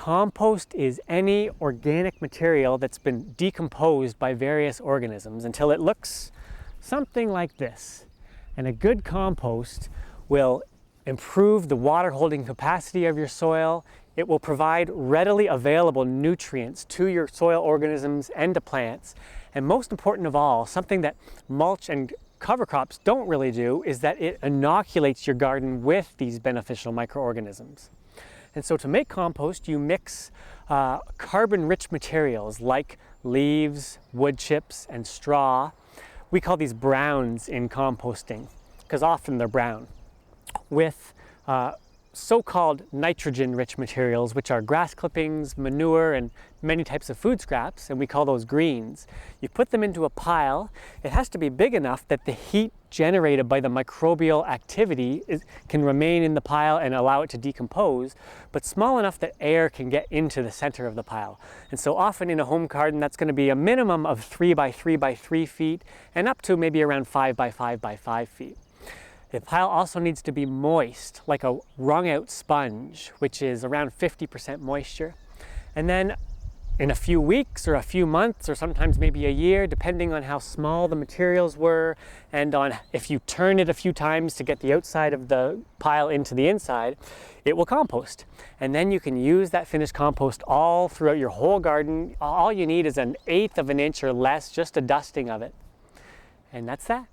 Compost is any organic material that's been decomposed by various organisms until it looks something like this. And a good compost will improve the water holding capacity of your soil. It will provide readily available nutrients to your soil organisms and to plants. And most important of all, something that mulch and cover crops don't really do is that it inoculates your garden with these beneficial microorganisms. And so to make compost, you mix carbon-rich materials like leaves, wood chips, and straw. We call these browns in composting because often they're brown, with so-called nitrogen-rich materials, which are grass clippings, manure, and many types of food scraps, and we call those greens. You put them into a pile. It has to be big enough that the heat generated by the microbial activity can remain in the pile and allow it to decompose, but small enough that air can get into the center of the pile. And so often in a home garden, that's going to be a minimum of 3 by 3 by 3 feet and up to maybe around 5 by 5 by 5 feet. The pile also needs to be moist, like a wrung out sponge, which is around 50% moisture. And then in a few weeks or a few months or sometimes maybe a year, depending on how small the materials were and on if you turn it a few times to get the outside of the pile into the inside, it will compost. And then you can use that finished compost all throughout your whole garden. All you need is 1/8 of an inch or less, just a dusting of it. And that's that.